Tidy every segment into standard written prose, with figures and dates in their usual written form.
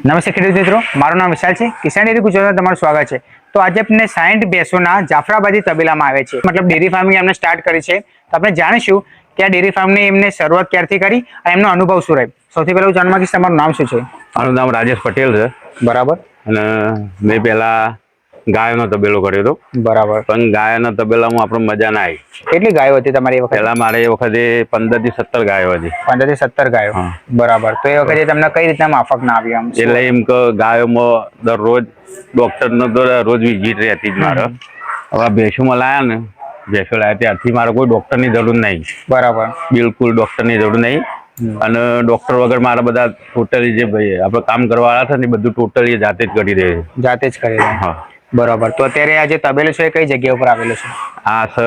નમસ્તે ખેડૂત મિત્રો, મારું નામ વિશાલ છે. કિસાન ડેરી ગુજરાતમાં તમારું સ્વાગત છે. તો આજે આપણે 60 ભેંસોના જાફરાબાદી તબેલામાં આવે છે, મતલબ ડેરી ફાર્મિંગ એમને સ્ટાર્ટ કરી છે. તો આપણે જાણીશું કે આ ડેરી ફાર્મની એમને શરૂઆત ક્યારથી કરી અને એમનો અનુભવ શું રહ્યો. સૌથી પહેલા હું જાણવા માંગીશ તમારું નામ શું છે? મારું નામ રાજેશ પટેલ છે. બરાબર. અને મેં પહેલા ગાયનો તબેલો કર્યો હતો. બરાબર. પણ ગાયના તબેલામાં આપણે મજા ના આવી. કેટલી ગાયો હતી તમારી વખતે? પહેલા મારે એ વખતે 15 થી 17 ગાયો હતી. 15 થી 17 ગાયો. બરાબર. તો એ વખતે તમને કઈ રીતના માફક ના આવી? આમ એટલે એમ કે ગાયોમાં દરરોજ ડોક્ટરનો રોજ વિઝિટ રહેતી જ મારે. હવે ભેંસોમાં લાયા ને, ભેંસો લાયા ત્યારથી મારે કોઈ ડોક્ટરની જરૂર નહીં. બરાબર. બિલકુલ ડોક્ટરની જરૂર નહીં. અને ડોક્ટર વગર મારા બધા ટોટલી જે ભાઈ આપણે કામ કરવાવાળા છે ને એ બધું ટોટલી જાતે જ કરી દે છે. જાતે જ કરી દે. હા. બરાબર. તો અત્યારે આ જે તબેલો છે કઈ જગ્યા ઉપર આવેલો છે? આ છે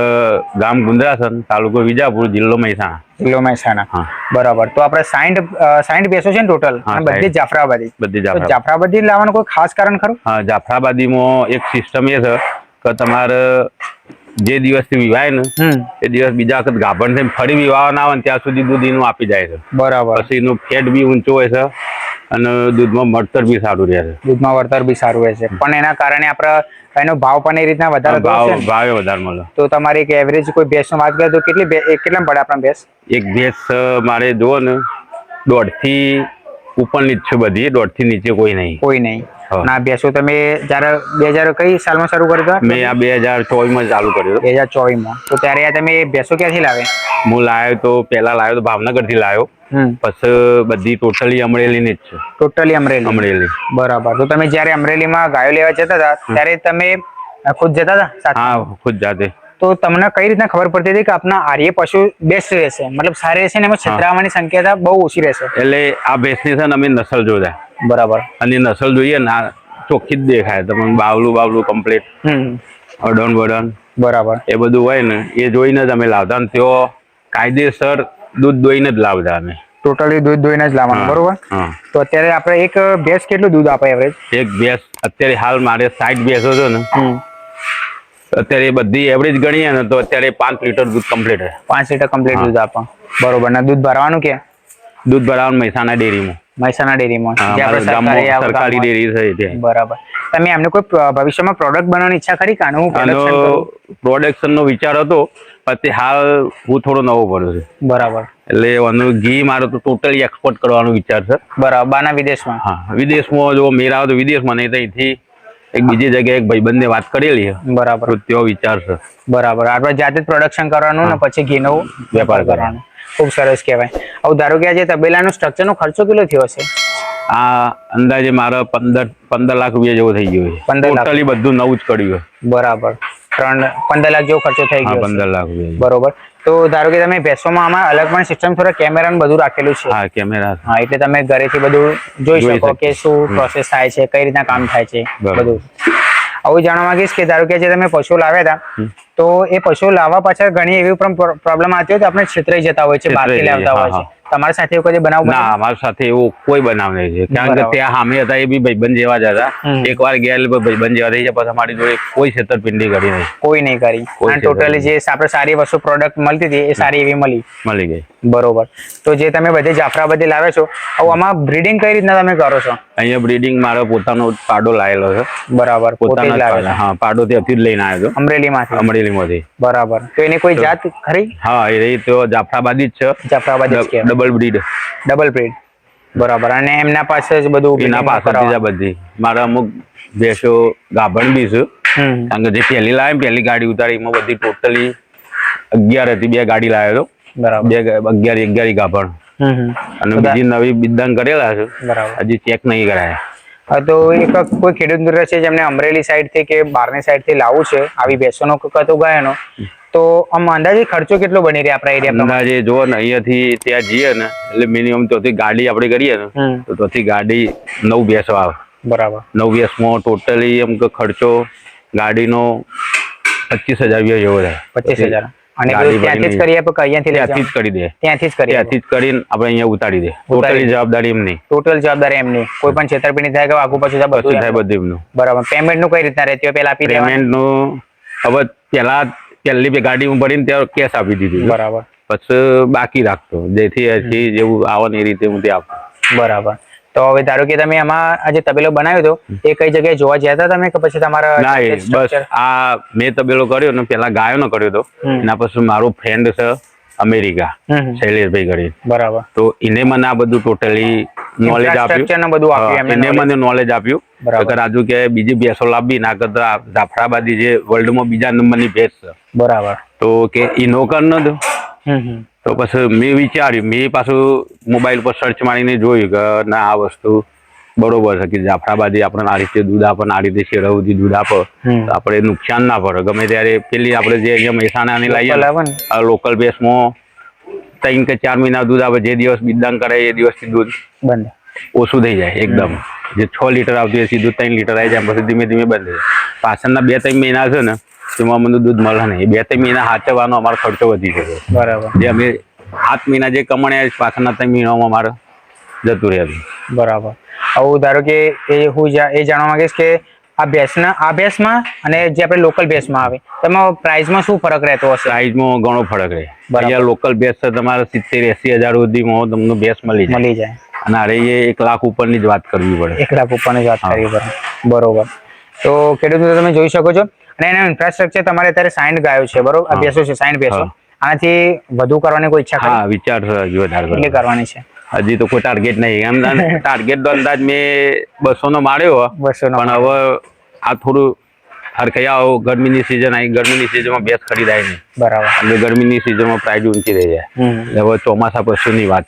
ગામ ગુંદરાસન, તાલુકો વિજાપુર, જિલ્લો મહેસાણા. જિલ્લો મહેસાણા. હા. બરાબર. તો આપણે 60 ભેંસો છે ને ટોટલ, બધી જાફરાબાદી? બધી જાફરાબાદી લાવવાનું કોઈ ખાસ કારણ ખરું? હા, જાફરાબાદીમાં એક સિસ્ટમ એ છે કે તમારે જે દિવસથી વિવાય ને એ દિવસ બીજા વખત ગાભણ થઈને ફરી વિવાહ ના આવે ને ત્યાં સુધી દૂધ એનું આપી જાય છે. બરાબર. પછી એનું ફેટ બી ઊંચો હોય છે અને દૂધમાં મળતર બી સારું રહે છે. દૂધમાં વળતર બી સારું રહે છે. પણ એના કારણે આપણે એનો ભાવ પણ એ રીતના વધારે ભાવે વધારે મળે. તો તમારી એક એવરેજ કોઈ ભેંસનો વાત કરીએ તો કેટલા પડે આપણા ભેંસ? એક ભેંસ મારે જુઓ ને 1.5 થી ઉપરની જ છે બધી, 1.5 થી નીચે કોઈ નહીં. કોઈ નહીં. ના ભેંસો તમે જ્યારે 2000 કઈ સાલમાં શરૂ કર્યું હતું? મેં આ 2024 માં ચાલુ કર્યું. 2024 માં. તો ત્યારે આ તમે ભેંસો ક્યાંથી લાવે? હું લાવ્યો તો પહેલા લાવ્યો તો ભાવનગર થી લાવ્યો. પછી બધી ટોટલી અમરેલી ની જ છે. ટોટલી અમરેલી. બરાબર. તો તમે જયારે અમરેલીમાં ગાયો લેવા જતા હતા ત્યારે તમે ખુદ જતા હતા? હા, ખુદ જાતે. તો તમને કઈ રીતના ખબર પડતી હતી કે આપના આર્ય પશુ બેસ્ટ રહેશે, મતલબ સારી રહેશે ને એમાં છેતરાવાની શક્યતા બહુ ઓછી રહેશે? એટલે આ ભેંસની છે ને અમે નસલ જોતા. બરાબર. અને નસલ જોઈએ ને ચોખ્ખી જ દેખાય તમને, બાવલું કમ્પ્લીટ, અડણ બડણ. બરાબર. એ બધું હોય ને એ જોઈને જ અમે લાવતા. અને તેઓ કાયદેસર દૂધ દોઈને જ લાવતા અમે. ટોટલી દૂધ દોઈને જ લાવવાનું. બરોબર. તો અત્યારે આપણે એક ભેંસ કેટલું દૂધ આપે એવરેજ? એક ભેંસ અત્યારે હાલ મારે 60 ભેંસો છે ને, અત્યારે બધી એવરેજ ગણીએ ને તો અત્યારે 5 લીટર દૂધ કમ્પ્લીટ છે. 5 લીટર કમ્પ્લીટ દૂધ આપો. બરોબર. ને દૂધ ભરવાનું કે? દૂધ ભરવાનું મહેસાણા ડેરીમાં. મહેસાણા ડેરીમાં સરકારી ડેરી છે. બરાબર. તમે એમને કોઈ ભવિષ્યમાં પ્રોડક્ટ બનાવવાની ઈચ્છા ખરી? પ્રોડક્શન નો વિચાર હતો, પછી હાલ હું થોડો નવો પડ્યો છે. બરાબર. એટલે ઘી મારો તો ટોટલી એક્સપોર્ટ કરવાનો વિચાર છે. બરાબર. બહારના વિદેશમાં? હા, વિદેશમાં જો મેર આવે તો વિદેશમાં, નહીં તો અહીંથી એક બીજી જગ્યાએ એક ભાઈબંધને વાત કરેલી છે. બરાબર. તેવો વિચાર છે. બરાબર. આપણે જાતે જ પ્રોડક્શન કરવાનું ને પછી ઘીનો વેપાર કરવાનો. ખૂબ સરસ કહેવાય. હવે ધારો કે આજે તબેલાનો સ્ટ્રક્ચરનો ખર્ચો કેટલો થયો હશે? આ અંદાજે મારે 15 લાખ રૂપિયા જેવો થઈ ગયો છે. ટોટલી બધું નવું જ કર્યું. બરાબર. 15 લાખ જેવો ખર્ચો થઈ ગયો. 15 લાખ રૂપિયા. બરોબર. તો ધારો કે તમે ભેંસોમાં આમાં અલગ પણ સિસ્ટમ થોડા કેમેરા ને બધું રાખેલું છે? હા, કેમેરા. હા, એટલે તમે ઘરેથી બધું જોઈ શકો કે શું પ્રોસેસ થાય છે, કઈ રીતના કામ થાય છે બધું. આવું જાણવા માંગીશ કે ધારો કે જે તમે પશુ લાવ્યા હતા તો એ પશુ લાવવા પાછળ ઘણી એવી પણ પ્રોબ્લેમ આવતી હોય તો આપણે છેતરાઈ જતા હોય છે, બહારથી લાવતા હોય છે. તમારી સાથે એવું કદી બનાવ? ના, અમારી સાથે એવું કોઈ બનાવ નહીં છે. કારણ કે ત્યાં સામે હતા એ બી ભાઈબંધ જેવા જ હતા. એકવાર ગયા ભાઈબંધ જેવા થઈ જાય, પછી અમારી જોડે કોઈ છેતરપિંડી કરી નહીં. કોઈ નહીં કરી. ટોટલી જે આપણે સારી વસ્તુ પ્રોડક્ટ મળતી હતી એ સારી એવી મળી ગઈ. બરોબર. તો જે તમે બધી જાફરાબાદી લાવે છો, આમાં બ્રીડિંગ કઈ રીતના તમે કરો છો? અહીંયા બ્રીડિંગ મારો પોતાનો પાડો લાવેલો છે. બરાબર. પોતાનો? હા, પાડો ત્યાંથી જ લઈને આવ્યો હતો. અમરેલીમાંથી. બરાબર. તો એની કોઈ જાત ખરી? હા, એ તો જાફરાબાદી જ છે. જાફરાબાદી છે. Double breed. બરાબર. અને એમના પાસે જ બધું? એના પાસે જ બધી. મારા અમુક ભેંસો ગાભણ બી છે. કારણ કે જે પહેલી લાવે પહેલી ગાડી ઉતારી એમાં બધી ટોટલી 11 હતી. 2 ગાડી લાવ્યો હતો. બરાબર. 11 ગાભણ. અને બીજી નવી બિદાન કરેલા છે. બરાબર. હજી ચેક નહીં કરાયા. હા, તો એક કોઈ ખેડૂત મિત્ર છે જેમને અમરેલી સાઈડ થી કે બહારની સાઈડ થી લાવવું છે આવી ભેંસોનો કતો ગાયનો, તો આમ અંદાજે ખર્ચો કેટલો બની રહે આપણા એરિયા? અંદાજે જો ને અહીંયાથી ત્યાં જઈએ ને એટલે મિનિમમ ત્યાંથી ગાડી આપણે કરીએ ને તો ત્યાંથી ગાડી 9 ભેંસો આવે. બરાબર. 9 ભેંસમાં ટોટલી એમ કે ખર્ચો ગાડીનો 25,000 જેવો થાય. 25,000. અને ત્યાંથી જ કરીએ કે અહીંયાથી? ત્યાંથી જ કરી દે. ત્યાંથી જ કરીને આપણે અહીંયા ઉતારી દે. ટોટલી જવાબદારી એમની. ટોટલ જવાબદારી એમની. કોઈ પણ છેતરપિંડી થાય કે આગુ પાછું થાય બધું એમનું. બરાબર. પેમેન્ટ નું કઈ રીતના રહેતી હોય? પેલા આપી દેવાનું? પેમેન્ટ નું હવે પહેલી ગાડીમાં ભરીને ત્યાં કેશ આપી દીધી. બરાબર. પછી બાકી રાખતો જેથી જેવું આવે ને એ રીતે હું તે આપતો. બરાબર. તો હવે ધારો કે તમે આમાં આ જે તબેલો બનાવ્યો હતો એ કઈ જગ્યાએ જોવા ગયા હતા તમે કે પછી તમારા ના બસ આ મેં તબેલો કર્યો ને પેલા ગાયોનો કર્યો હતો એના પછી મારો ફ્રેન્ડ છે અમેરિકા શૈલેષભાઈ કરી બરાબર તો એને મને આ બધું ટોટલી નોલેજ આપ્યું એને મને નોલેજ આપ્યું રાજુ કે બીજી ભેંસો લાવવી ના કરતા જાફરાબાદી જે વર્લ્ડમાં બીજા નંબરની ભેંસ છે બરાબર તો કે ઈનો કર ન દો તો પછી મેં વિચાર્યું મેં પાછું મોબાઈલ પર સર્ચ મારીને જોયું કે ના આ વસ્તુ બરોબર છે કે જાફરાબાદી આપણને આ રીતે દૂધ આપે આ રીતે શેરવથી દૂધ આપે તો આપણે નુકસાન ના પડે ગમે ત્યારે પેલી આપણે જે અહીંયા મહેસાણાની લઈએ લોકલ ભેંસમાં 3 કે 4 મહિના દૂધ આપે જે દિવસ બિદાન કરે એ દિવસથી દૂધ બંધ ઓછું થઈ જાય એકદમ જે 6 લીટર આવતું એ સીધું 3 લીટર આવી જાય પછી ધીમે ધીમે બંધ થઈ જાય પાછળના 2-3 મહિના છે ને તેમાં મને દૂધ મળે નહીં 2-3 મહિના સાચવવાનો અમારો ખર્ચો વધી શકે બરાબર જે અમે 7 મહિના જે કમાણે પાછળના 3 મહિનામાં અમારે જતું રહેતું બરાબર આવું ધારો કે એ હું એ જાણવા માંગીશ કે આ ભેંસમાં અને જે આપણે લોકલ ભેંસમાં આવે તેમાં પ્રાઇસમાં શું ફરક રહેતો હશે પ્રાઇસમાં ઘણો ફરક રહે અહીંયા લોકલ ભેંસ છે તમારે 70-80 હજાર સુધીમાં તમને ભેંસ મળી જાય અને અરે એ 1 લાખ ઉપરની જ વાત કરવી પડે 1 લાખ ઉપરની જ વાત કરવી પડે બરોબર તો ખેડૂતો તમે જોઈ શકો છો અને એના ઇન્ફ્રાસ્ટ્રક્ચર તમારે અત્યારે 60 ગાયો છે બરોબર આ ભેંસો છે 60 ભેંસો આનાથી વધુ કરવાની કોઈ ઈચ્છા હા વિચાર છે હજુ વધારે કેટલી કરવાની છે હજી તો કોઈ ટાર્ગેટ નહીં એમ ટાર્ગેટ તો અંદાજ મેં 200 નો માર્યો પણ હવે આ થોડું હરખૈયા ગરમીની સિઝન આવી ગરમીની સિઝનમાં ભેંસ ખરીદાય નહીં બરાબર એટલે ગરમીની સિઝનમાં પ્રાઇસ ઊંચી રહી જાય હવે ચોમાસા પછીની વાત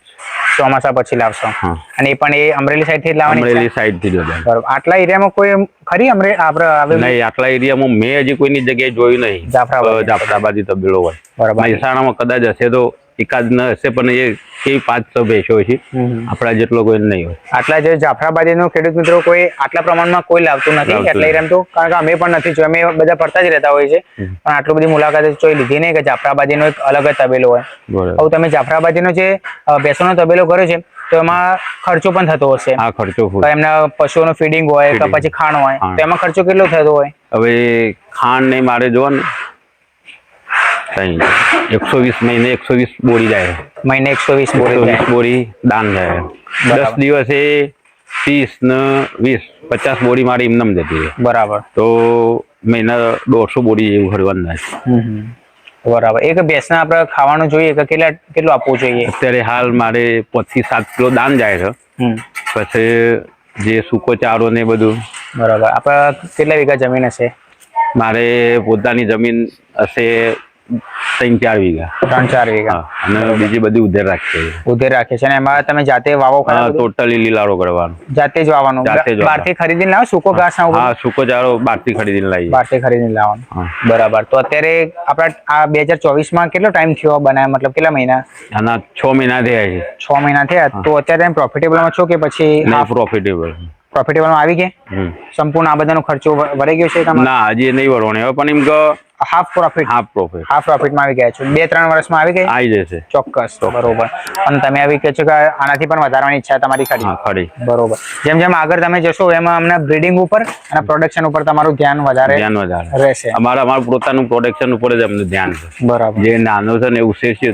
ચોમાસા પછી લાવશો અને એ પણ એ અમરેલી સાઈડ થી લાવવાની અમરેલી સાઈડ થી બરાબર આટલા એરિયામાં કોઈ ખરી નહીં આટલા એરિયામાં મેં હજી કોઈની જગ્યાએ જોયું નહીં જાફરાબાદી તબેલો હોય બરાબર મહેસાણામાં કદાચ હશે તો એકાદ ન હશે પણ એ કેવી 5-6 ભેંસો છે આપણા જેટલો કોઈ નહીં હોય આટલા જે જાફરાબાદી નો ખેડૂત મિત્રો કોઈ આટલા પ્રમાણમાં કોઈ લાવતું નથી એટલે એરિયામાં તો કારણ કે અમે પણ નથી જોયું અમે બધા ફરતા જ રહેતા હોય છે પણ આટલી બધી મુલાકાત જોઈ લીધી નહીં કે જાફરાબાદી નો એક અલગ જ તબેલો હોય હવે તમે જાફરાબાદી નો જે ભેંસોનો તબેલો કર્યો છે તો એમાં ખર્ચો પણ થતો હશે હા ખર્ચો એમના પશુઓનું ફીડિંગ હોય કે પછી ખાણ હોય તો એમાં ખર્ચો કેટલો થતો હોય હવે ખાણ નહીં મારે જોવા ને 120 મહિને 120 બોરી જાય મહિને 120 બોરી દાન જાય 10 દિવસે 30 ને 20 50 બોરી મારી એમનેમ જતી રહે બરાબર તો મહિના 150 બોરી એવું ખરવાનું થાય બરાબર એક ભેંસને આપણે ખાવાનું જોઈએ કે કેટલું આપવું જોઈએ અત્યારે હાલ મારે 5 થી 7 કિલો દાન જાય છે પછી જે સૂકો ચારો ને બધું બરાબર આપણે કેટલા વીઘા જમીન હશે મારે પોતાની જમીન હશે 3-4 વીઘા 3-4 વીઘા અને બીજી બધી ઉધેર રાખે છે અને એમાં તમે જાતે વાવો ટોટલી લીલારો કરવાનો જાતે જ વાવવાનો બહારથી ખરીદીને લાવો સૂકો ઘાસ હા સૂકો ચારો બહારથી ખરીદીને લાવીએ બહારથી ખરીદીને લાવવાનો બરાબર તો અત્યારે આપણા આ 2024 માં કેટલો ટાઈમ થયો બનાવ્યા મતલબ કેટલા મહિના આના 6 મહિના થયા છે 6 મહિના થયા તો અત્યારે તમે પ્રોફિટેબલમાં છો કે પછી પ્રોફિટેબલમાં આવી ગયા સંપૂર્ણ આ બધાનો ખર્ચો વળી ગયો છે ના હજી નહીં વળવાનો પણ એમ કે હાફ પ્રોફિટમાં આવી ગયા છો 2-3 વર્ષમાં આવી જશે ચોક્કસ બરોબર અને તમે આવી કહો છો કે આનાથી પણ વધારવાની ઈચ્છા તમારી ખરી બરોબર જેમ જેમ આગળ તમે જશો એમાં અમને બ્રીડિંગ ઉપર અને પ્રોડક્શન ઉપર તમારું ધ્યાન વધારે રહેશે અમારું પોતાનું પ્રોડક્શન ઉપર જ અમને ધ્યાન છે બરાબર જે નાનો છે ને એવું છે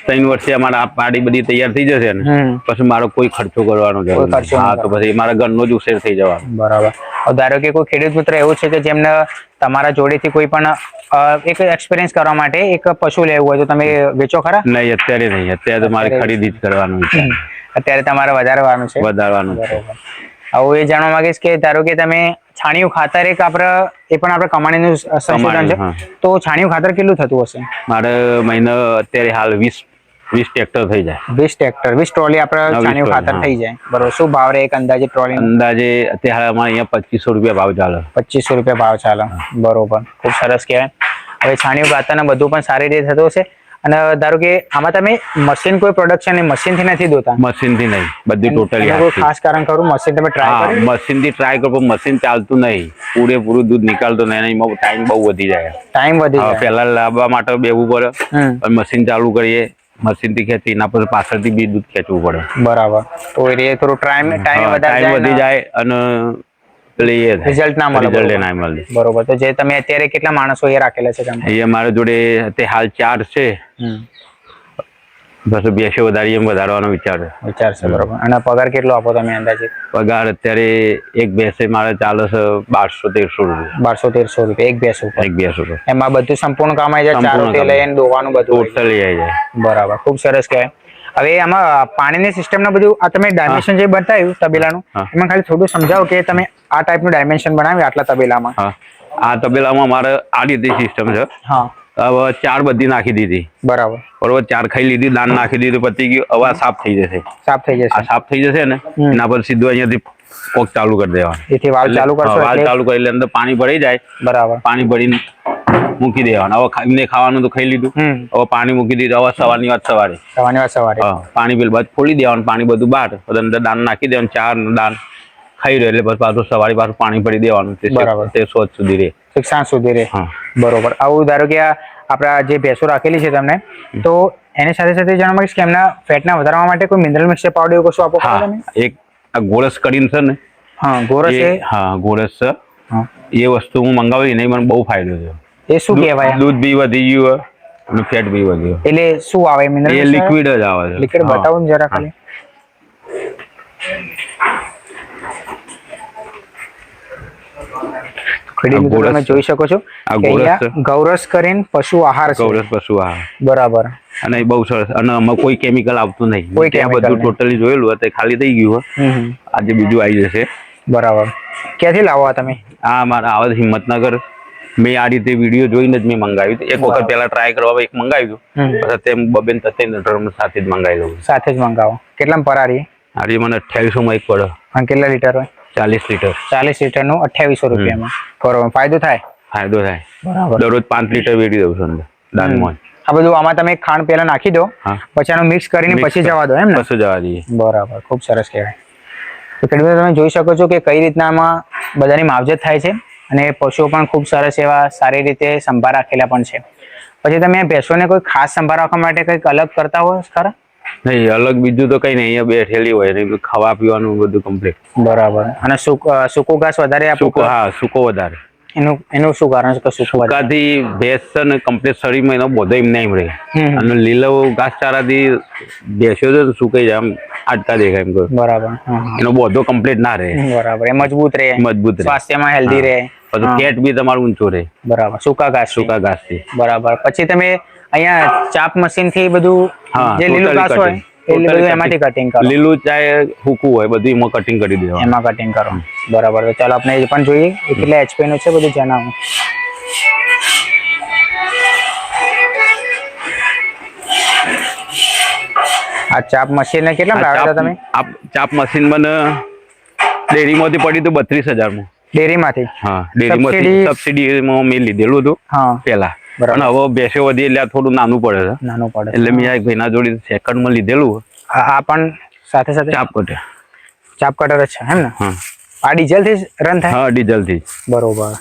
3 વર્ષે અમારા આ પાડી બધી તૈયાર થઈ જશે ને પછી મારો કોઈ ખર્ચો કરવાનો જરૂર નથી હા તો પછી મારા ઘરનો જ ઉછેર થઈ જવાનો બરાબર ધારો કે કોઈ ખેડૂત મિત્ર એવું છે કે જેમને તમારા જોડેથી કોઈ પણ એક એક્સપિરિયન્સ કરવા માટે એક પશુ લેવું હોય તો તમે વેચો ખરા નહીં અત્યારે તો મારે ખરીદી જ કરવાનું છે અત્યારે તમારે વધારવાનું છે હવે એ જાણવા માંગીશ કે ધારો કે તમે છાણિયું ખાતર એક એ પણ આપણે કમાણીનું સંશોધન છે તો છાણિયું ખાતર કેટલું થતું હશે મારે મહિને અત્યારે હાલ 20 ટ્રેક્ટર થઈ જાય 20 ટ્રોલી આપણે છાણિયું ખાતર થઈ જાય બરોબર શું ભાવ રહે એક અંદાજે ટ્રોલી અંદાજે અત્યારે અમારે અહીંયા 2500 રૂપિયા ભાવ ચાલે 2500 રૂપિયા ભાવ ચાલે બરોબર ખૂબ સરસ કહેવાય હવે છાણિયું ખાતર ને બધું પણ સારી રીતે થતું હશે અને ધારો કે આમાં તમે મશીન કોઈ પ્રોડક્શન મશીનથી નથી દોતા મશીનથી નહીં બધું ટોટલી ખાસ કારણ કરું મશીન તમે ટ્રાય કરો મશીનથી ટ્રાય કરો પણ મશીન ચાલતું નહીં પૂરેપૂરું દૂધ નીકાળતો નહીં એમાં ટાઈમ બહુ વધી જાય પહેલા લાવવા માટે બેવું પડે અને મશીન ચાલુ કરીએ મશીનથી ખેંચી એના પર પાછળથી બી દૂધ ખેંચવું પડે બરાબર તો એ થોડું ટાઈમ વધી જાય અને રિઝલ્ટ ના મળે બરોબર તો જે તમે અત્યારે કેટલા માણસો એ રાખેલા છે અહીંયા મારા જોડે હાલ 4 છે બસ ભેંસો વધારીએ એમ વધારવાનો વિચાર છે. બરોબર. અને પગાર કેટલો આપો તમે અંદાજે? પગાર અત્યારે એક ભેંસે મારે ચાલે છે 1200-1300 રૂપિયા. 1200-1300 રૂપિયા એક ભેંસ ઉપર? એક ભેંસ ઉપર. એમાં બધું સંપૂર્ણ કામ આવી જાય, ચારોથી લઈને દોવાનું બધું ટોટલી આવી જાય. બરાબર, ખૂબ સરસ કહેવાય. હવે આમાં પાણીની સિસ્ટમના બધું આ તમે ડાયમેન્શન જે બતાવ્યું તબેલાનું, એમાં ખાલી થોડું સમજાવો કે તમે આ ટાઈપનું ડાયમેન્શન બનાવ્યું આટલા તબેલામાં. આ તબેલામાં મારે આ રીતે સિસ્ટમ છે. હવે 4 બધી નાખી દીધી. બરાબર. 4 ખાઈ લીધી, દાન નાખી દીધું, પતી ગયું. હવે સાફ થઈ જશે. આ સાફ થઈ જશે ને એના પર સીધું અહીંયાથી કોક ચાલુ કરી દેવાનું. એથી વાલ ચાલુ કરશો? વાલ ચાલુ કરી એટલે અંદર પાણી ભરાઈ જાય. બરાબર. પાણી ભરીને મૂકી દેવાનું. હવે ખાઈને ખાવાનું તો ખાઈ લીધું, હવે પાણી મૂકી દીધું. હવે સવારની વાત સવારે પાણી બિલ બાદ ખોલી દેવાનું, પાણી બધું બહાર, અંદર દાન નાખી દેવાનું. 4 દાન ખાઈ રહ્યો એટલે બસ પાછું સવારે પાછું પાણી ભરી દેવાનું. તે સોચ સુધી રહે, સાંજ સુધી રહે. બરોબર. આવું ધારો કે આપણા જે ભેંસો રાખેલી છે તમને, તો એની સાથે સાથે જણાવો કે એમના ફેટના વધારવા માટે કોઈ મિનરલ મિક્સર પાવડર એવું કશું આપો તમે? એક આ ગોરસ કરીને છે ને. ગોરસ. ગોરસ છે. એ વસ્તુ હું મંગાવી નહીં, મને બહુ ફાયદો થયો. એ શું કહેવાય? દૂધ બી વધી ગયું અને ફેટ બી વધ્યું. એટલે શું આવે મિનરલ? એ લિક્વિડ જ આવે છે. લિક્વિડ બતાવો ને જરા ખાલી. તમે જોઈ શકો છો ગૌરસ કરીને પશુ આહાર છે. ગૌરસ પશુ આહાર. બરાબર. અને બહુ સરસ. અને આમાં કોઈ કેમિકલ આવતું નહીં. ત્યાં બધું ટોટલી જોયેલું હતું, ખાલી થઈ ગયું. આજે બીજું આવી જશે. બરાબર. ક્યાંથી લાવો તમે? આ મારા આવે હિંમતનગર. મેં આ રીતે વિડીયો જોઈને જ મેં મંગાવ્યું. એક વખત પહેલા ટ્રાય કરવા એક મંગાવ્યું, તેમ બબેન સાથે જ મંગાવી દઉં. સાથે જ મંગાવો. કેટલામાં પર આરી મને 2800 માં એક પડે. કેટલા લીટર હોય? 40 લીટર. 40 લીટરનું 2800 રૂપિયામાં. બરોબર. ફાયદો થાય? ફાયદો થાય. બરાબર. દરરોજ 5 લીટર વેડી દઉં છું દાનમાં. આ બધું આમાં તમે ખાંડ પહેલા નાખી દો, પછી આનું મિક્સ કરીને પછી જવા દો, એમ ને? પછી જવા દઈએ. બરાબર. ખૂબ સરસ કહેવાય. તો ખેડૂતો તમે જોઈ શકો છો કે કઈ રીતના આમાં બધાની માવજત થાય છે, અને પશુઓ પણ ખૂબ સરસ એવા સારી રીતે સંભાળ રાખેલા પણ છે. પછી તમે ભેંસોને કોઈ ખાસ સંભાળ રાખવા માટે કંઈક અલગ કરતા હોય ખરા? નહીં, અલગ બીજું તો કઈ નહીં. અહીંયા બેઠેલી હોય ને ખાવા પીવાનું બધું કમ્પ્લીટ. બરાબર. અને સૂકો ઘાસ વધારે આપો? સૂકો વધારે. એનું શું કારણ છે? સૂકાથી ભેંસ છે ને કમ્પ્લીટ શરીરમાં એનો બધો એમને એમ રહે, અને લીલો ઘાસચારાથી ભેંસો છે સુકાઈ જાય, આમ આટકા દેખાય એમ. બરાબર. એનો બધો કમ્પ્લીટ ના રહે. બરાબર. એ મજબૂત રહે, સ્વાસ્થ્યમાં હેલ્ધી રહે, પછી ફેટ બી તમારું ઊંચું રહે. બરાબર. સૂકા ઘાસથી. બરાબર. પછી તમે અહીંયા ચાપ મશીન થી બધું જે લીલું ઘાસ હોય એમાંથી કટિંગ કરો? લીલું ચાહે સૂકું હોય બધું એમાં કટિંગ કરી દેવાનું. એમાં કટિંગ કરો. બરાબર. તો ચાલો આપણે એ પણ જોઈએ એ કેટલા HP નું છે બધું જણાવો. આ ચાપ મશીન ને કેટલા લાવ્યા હતા તમે? આ ચાપ મશીન મને ડેરીમાંથી પડી હતું 32000 માં. ડેરીમાંથી? હા, ડેરીમાંથી સબસિડીમાં મેં લીધેલું હતું પેલા. અને હવે ભેંસો વધી એટલે થોડું નાનું પડે છે. એટલે મેં એક ભાઈના જોડે સેકન્ડમાં લીધેલું. આ પણ સાથે સાથે ચાપ કટર જ છે, એમ ને? આ ડીઝલ થી રન થાય? હા, ડીઝલ થી. બરોબર.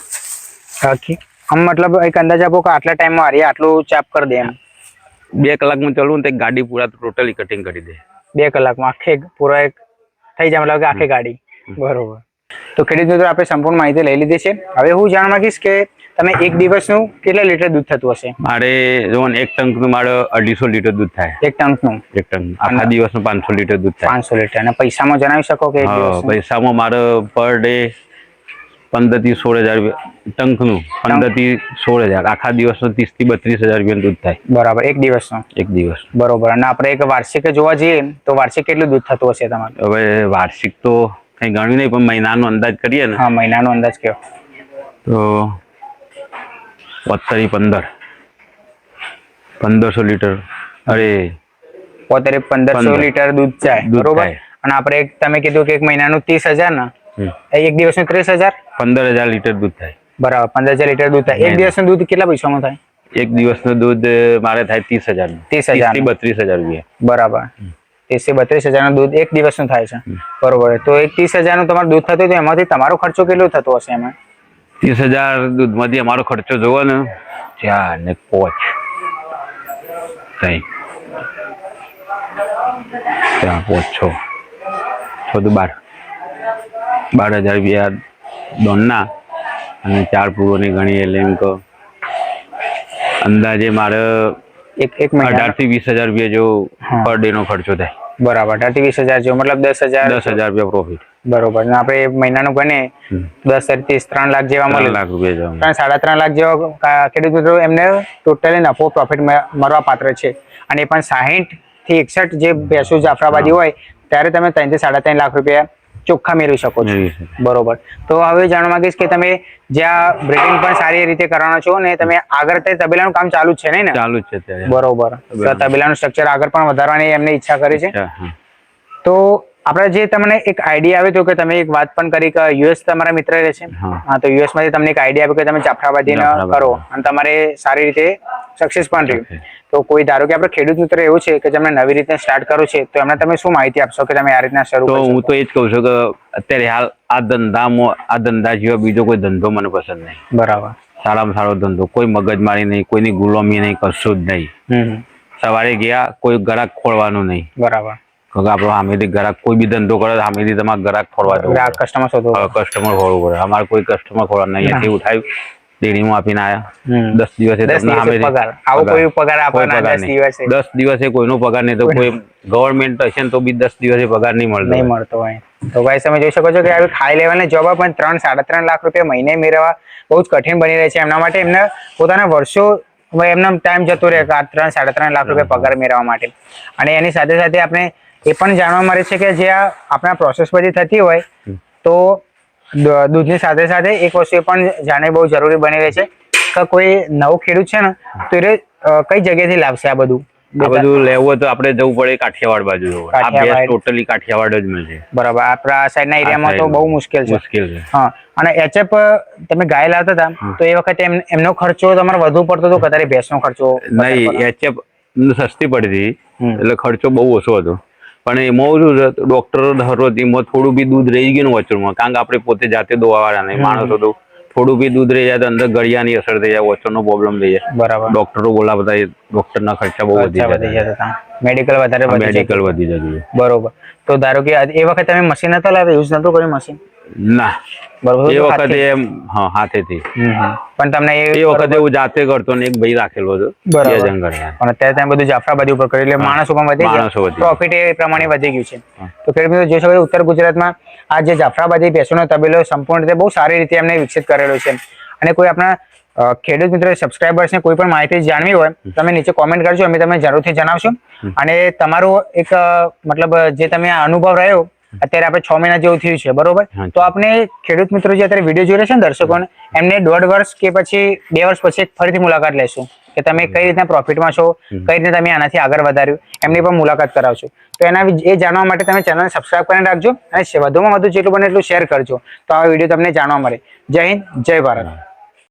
આમ મતલબ એક અંદાજ આપો કે આટલા ટાઈમમાં હારી આટલું ચાપ કરી દે એમ? 2 કલાકમાં ચાલુ ને ગાડી પૂરા ટોટલી કટિંગ કરી દે. 2 કલાકમાં આખે પૂરા એક થઈ જાય, મતલબ કે આખી ગાડી. બરોબર. તો ખેડૂત મિત્રો આપણે સંપૂર્ણ માહિતી લઈ લીધી છે. હવે હું જાણવા માંગીશ કે તમે એક દિવસનું કેટલા લીટર દૂધ થતું હશે? મારે જો એક ટંકનું મારે 250 લીટર દૂધ થાય. એક ટંકનું? એક ટંક. આખા દિવસનું 500 લીટર દૂધ થાય. 500 લીટર. અને પૈસામાં જણાવી શકો કે? પૈસામાં મારે પર ડે 15 થી 16,000 ટંકનું. 15 થી 16,000. આખા દિવસનું 30 થી 32,000 રૂપિયાનું દૂધ થાય. બરાબર. એક દિવસનું? એક દિવસ. બરોબર. અને આપણે એક વાર્ષિક જોવા જઈએ તો વાર્ષિક કેટલું દૂધ થતું હશે તમારે? હવે વાર્ષિક તો કઈ ગણ્યું નહીં, પણ મહિનાનો અંદાજ કરીએ ને. હા, મહિનાનો અંદાજ કયો? તો 1500 લીટર. અરે 1500 લીટર દૂધ જાય. બરોબર. અને આપણે તમે કીધું કે એક મહિનાનું 30,000 ને એક દિવસનું 30,000? 15,000 લીટર દૂધ થાય. બરાબર. 15,000 લીટર દૂધ થાય. એક દિવસનું દૂધ કેટલા પૈસામાં થાય? એક દિવસનું દૂધ મારે થાય 30,000. 30,000 થી 32,000 રૂપિયા. બરાબર. 30 થી 32,000 નું દૂધ એક દિવસનું થાય છે. બરોબર. તો એક 30,000 નું તમારું દૂધ થતું તો એમાંથી તમારો ખર્ચો કેટલો થતો હશે? એમાં 30,000 દૂધમાંથી અમારો ખર્ચો જોવો ને 4 ને 5 6 6 12,000 રૂપિયા દોનના, અને 4 પૂરોની ગણી એટલે એમ કહો અંદાજે મારે એક મહિના 18 થી 20,000 રૂપિયા જેવો પર ડે નો ખર્ચો થાય. બરાબર, 18 થી 20,000 જેવો, મતલબ 10,000 રૂપિયા પ્રોફિટ. બરોબર. ને આપણે મહિનાનું ગણીએ 10 થી 3 લાખ જેવા મળે. 3 લાખ રૂપિયા 3.5 લાખ જેવા ખેડૂત મિત્રો એમને ટોટલી નફો પ્રોફિટ મળવા પાત્ર છે. અને એ પણ 60 થી 61 જે ભેંસો જાફરાબાદી હોય ત્યારે તમે 3 થી 3.5 લાખ રૂપિયા ચોખ્ખા મેળવી શકો છો. બરોબર. તો હવે જાણવા માંગીશ કે તમે જ્યાં બ્રીડિંગ પણ સારી રીતે કરવાનો છો ને તમે આગળ તબેલાનું કામ ચાલુ જ છે ને? ચાલુ જ છે અત્યારે. બરોબર. તો તબેલાનું સ્ટ્રક્ચર આગળ પણ વધારવાની એમને ઈચ્છા કરી છે. તો આપણે જે તમને એક આઈડિયા આવ્યો હતો કે તમે એક વાત પણ કરી કે યુએસ તમારા મિત્ર રહે છે. હા, તો યુએસ માંથી તમને એક આઈડિયા આવ્યો કે તમે જાફરાબાદી કરો અને તમારે સારી રીતે સક્સેસ પણ રહ્યું. તો કોઈ ધારો કે આપણે ખેડૂત મિત્ર એવું છે કે જેમને નવી રીતે સ્ટાર્ટ કરવું છે તો એમને તમે શું માહિતી આપશો કે તમે આ રીતના શરૂ કરો? હું તો એ જ કહું છું કે અત્યારે હાલ આ ધંધા જેવા બીજો કોઈ ધંધો મને પસંદ નહીં. બરાબર. સારામાં સારો ધંધો, કોઈ મગજમારી નહીં, કોઈની ગુલામી નહીં, કશું જ નહીં. સવારે ગયા કોઈ ગ્રાહક ખોળવાનું નહીં. બરાબર. આપણો સામેથી ગ્રાહક કોઈ બી ધંધો કરે સામેથી તમારે ગ્રાહક ખોળવા દો, કસ્ટમર ખોળવું પડે. અમારે કોઈ કસ્ટમર ખોળવા નહીં. અહીંયાથી ઉઠાયું ડેરીમાં આપીને આવ્યા 10 દિવસે 10 દિવસે કોઈનો પગાર નહીં. તો કોઈ ગવર્મેન્ટ હશે ને તો બી 10 દિવસે પગાર નહીં મળતો હોય. તો ભાઈ તમે જોઈ શકો છો કે આવી હાઈ લેવલની જોબ પણ 3-3.5 લાખ રૂપિયા મહિને મેળવવા બહુ જ કઠિન બની રહે છે. એમના માટે એમને પોતાના વર્ષો એમનો ટાઈમ જતો રહે 3-3.5 લાખ રૂપિયા પગાર મેળવવા માટે. અને એની સાથે સાથે આપણે એ પણ જાણવા મળે છે કે જે આપણા પ્રોસેસ બધી થતી હોય તો દૂધની સાથે સાથે એક વસ્તુ એ પણ જાણવી બહુ જરૂરી બની રહે છે કે કોઈ નવો ખેડૂત છે ને તો એ કઈ જગ્યાથી લાવશે આ બધું? આ બધું લેવું હોય તો આપણે જવું પડે કાઠિયાવાડ બાજુ જવું. આ બેસ્ટ ટોટલી કાઠિયાવાડ જ મળશે. બરાબર. આપણા સાઈડના એરિયામાં તો બહુ મુશ્કેલ છે. હા. અને એચએફ તમે ગાય લાવતા હતા તો એ વખતે એમનો ખર્ચો તમારે વધુ પડતો હતો કે તારી ભેંસનો ખર્ચો? નહીં, એચએફ સસ્તી પડી હતી એટલે ખર્ચો બહુ ઓછો હતો. પણ એમાં શું છે ડોક્ટરો હરોજ એમાં થોડું બી દૂધ રહી ગયું વચનમાં, કારણ કે આપણે પોતે જાતે દોવાવાળા નહીં માણસો, તો થોડું બી દૂધ રહી જાય તો અંદર ગળિયાની અસર થઈ જાય, વચનનો પ્રોબ્લેમ થઈ જાય. બરાબર. ડોક્ટરો બોલાવતા ડોક્ટરના ખર્ચા બહુ વધી જાય, મેડિકલ વધી જાય. બરોબર. તો ધારો કે એ વખતે તમે મશીન નતા લાવ્યા, યુઝ નતું કર્યું મશીન? ના, બરોબર. એ વખતે હાથેથી. પણ તમને એ વખતે હું જાતે કરતો ને એક ભાઈ રાખેલો હતો. બરાબર. પણ અત્યારે તમે બધું જાફરાબાદી ઉપર કર્યું એટલે માણસો પણ વધી ગયા, પ્રોફિટ એ પ્રમાણે વધી ગયું છે. તો ખેડૂત મિત્રો જોઈ શકો ઉત્તર ગુજરાતમાં આ જે જાફરાબાદી ભેંસોનો તબેલો સંપૂર્ણ રીતે બહુ સારી રીતે એમને વિકસિત કરેલો છે. અને કોઈ આપણા ખેડૂત મિત્રો સબસ્ક્રાઇબર્સને કોઈ પણ માહિતી જાણવી હોય તમે નીચે કોમેન્ટ કરજો, અમે તમે જરૂરથી જણાવશો. અને તમારું એક મતલબ જે તમે આ અનુભવ રહ્યો અત્યારે આપણે 6 મહિના જેવું થયું છે, બરોબર? તો આપણે ખેડૂત મિત્રો જે અત્યારે વિડીયો જોઈ રહ્યા છે ને દર્શકોને, એમને 1.5 વર્ષ કે પછી 2 વર્ષ પછી ફરીથી મુલાકાત લેશું કે તમે કઈ રીતના પ્રોફિટમાં છો, કઈ રીતે તમે આનાથી આગળ વધાર્યું, એમની પણ મુલાકાત કરાવશો. તો એ જાણવા માટે તમે ચેનલને સબસ્ક્રાઇબ કરીને રાખજો અને વધુમાં વધુ જેટલું બને એટલું શેર કરજો તો આ વિડીયો તમને જાણવા મળે. જય હિન્દ, જય ભારત.